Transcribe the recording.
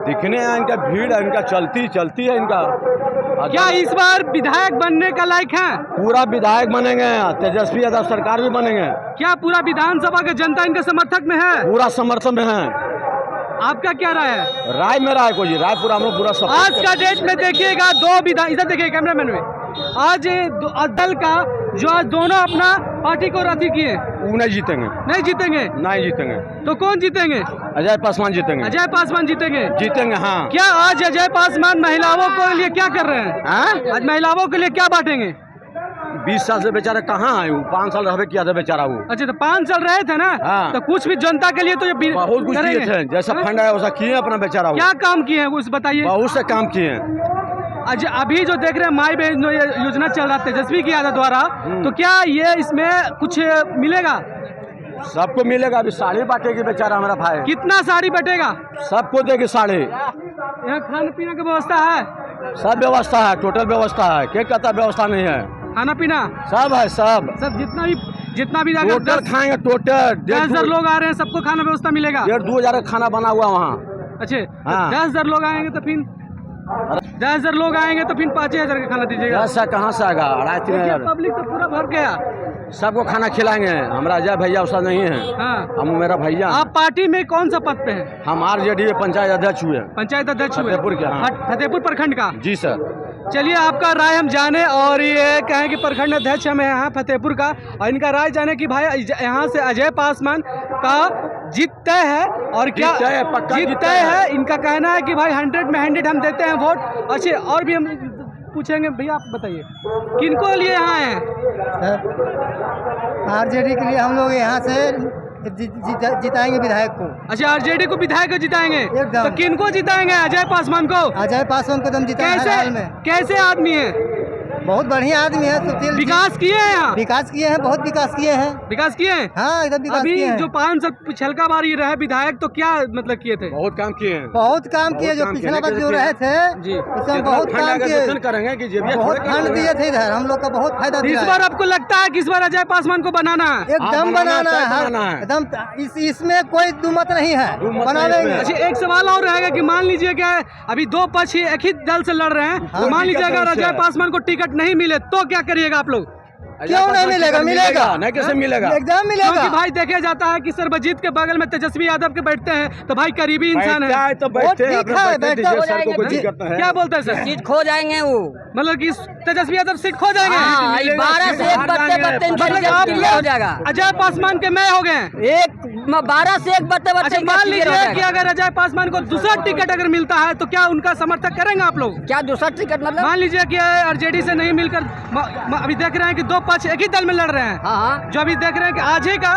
दिखने हैं इनका भीड़ है, इनका चलती है इनका। क्या इस बार विधायक बनने का लायक है? पूरा विधायक बनेंगे, तेजस्वी यादव सरकार भी बनेंगे। क्या पूरा विधानसभा का जनता इनके समर्थक में है? पूरा समर्थन में है। आपका क्या राय है? राय मेरा है कोई राय पूरा हम लोग पूरा सब। आज का डेट में देखिएगा दो विधायक, इधर देखिए कैमरामैन में, आज दल का जो आज दोनों अपना पार्टी को रद्द किए, वो नहीं जीतेंगे। नहीं जीतेंगे? नहीं जीतेंगे। तो कौन जीतेंगे? अजय पासवान जीतेंगे। अजय पासवान जीतेंगे? जीतेंगे हाँ। क्या आज अजय पासवान महिलाओं के लिए क्या कर रहे हैं? आज महिलाओं के लिए क्या बांटेंगे? 20 साल से बेचारा कहाँ है वो, 5 साल रह किया था बेचारा वो। अच्छा तो 5 साल रहे थे ना। हाँ। तो कुछ भी जनता के लिए तो ये बहुत कुछ किए थे, जैसा फंड आया वैसा किए अपना बेचारा। क्या काम किए हैं कुछ बताइए। बहुत से काम किए हैं। अभी जो देख रहे हैं माई बहन जो योजना चल रहा है तेजस्वी की यादव द्वारा, तो क्या ये इसमें कुछ मिलेगा? सबको मिलेगा। अभी साड़ी बांटेगी बेचारा हमारा भाई। कितना साड़ी बटेगा? सबको देगी साड़ी। यहाँ खाने पीने की व्यवस्था है? सब व्यवस्था है, टोटल व्यवस्था है। क्या कहता व्यवस्था नहीं है? खाना पीना सब है, सब जितना भी अगर टोटल खाएंगे। टोटल 10,000 लोग आ रहे हैं, सबको खाना व्यवस्था मिलेगा? 1,500-2,000 का खाना बना हुआ वहाँ। अच्छा हाँ। 10,000 लोग आएंगे तो फिर 10,000 लोग आएंगे तो फिर 5,000 का खाना दीजिएगा? 10 कहाँ से आएगा? 2,500-3,000। पब्लिक तो पूरा भर गया। सबको खाना खिलाएंगे। हमारा अजय भैया उसका नहीं है। हाँ। हम मेरा भैया। आप पार्टी में कौन सा पद पे हैं? हम RJD पंचायत अध्यक्ष हुए। पंचायत अध्यक्ष हुए फतेहपुर के। हाँ। फतेहपुर प्रखंड का? जी सर। चलिए आपका राय हम जाने, और ये कहें कि प्रखंड अध्यक्ष हम यहाँ फतेहपुर का, और इनका राय जाने कि भाई यहाँ से अजय पासवान का जीत तय है। और क्या जीत तय है? इनका कहना है कि भाई 100 में 100 हम देते हैं वोट। अच्छे और भी हम पूछेंगे। भैया आप बताइए किनको लिए यहाँ हैं? RJD के लिए हम लोग यहाँ से जिताएंगे विधायक को। अच्छा RJD को विधायक जिताएंगे? एकदम। तो किनको जिताएंगे? अजय पासवान को? अजय पासवान को दम जिताएंगे। कैसे आदमी है? बहुत बढ़िया आदमी है। तो विकास किए हैं यहाँ? विकास किए हैं, बहुत विकास किए हैं। विकास किए हैं? हाँ एकदम विकास अभी किए हैं। जो 5 साल पिछलका बार ये रहे विधायक, तो क्या मतलब किए थे? बहुत काम किए हैं। बहुत काम किए। जो पिछला बार जो रहे थे जी, उसमें बहुत काम किए। करेंगे कि बहुत फंड दिए थे इधर, हम लोग का बहुत फायदा दिया। इस बार आपको लगता है कि इस बार अजय पासवान को बनाना है? एकदम बनाना है एकदम। इसमें कोई दुमत नहीं है, बना लेंगे। अच्छा एक सवाल और रहेगा कि मान लीजिए क्या अभी दो पक्ष एक ही दल से लड़ रहे हैं, तो मान लीजिए अगर अजय पासवान को टिकट नहीं मिले तो क्या करिएगा आप लोग? क्यों नहीं मिलेगा? मिलेगा नहीं, कैसे मिलेगा? एकदम मिलेगा। क्योंकि भाई देखा जाता है कि सर्वजीत के बगल में तेजस्वी यादव के बैठते हैं, तो भाई करीबी इंसान है। तो बैठते हैं, क्या बोलते हैं सर? सीट खो जाएंगे वो, मतलब कि तेजस्वी यादव सीट खो जाएंगे? 12 से 1 बत्ते हो जाएगा। अजय पासवान के मैं हो गए 12 से 1 बत्ते। अच्छा मान लीजिए कि अगर अजय पासवान को दूसरा टिकट अगर मिलता है तो क्या उनका समर्थन करेंगे आप लोग? क्या दूसरा टिकट मतलब? मान लीजिए कि RJD से नहीं मिलकर अभी देख रहे हैं कि दो पक्ष एक ही दल में लड़ रहे हैं। हाँ। जो अभी देख रहे हैं कि आज ही का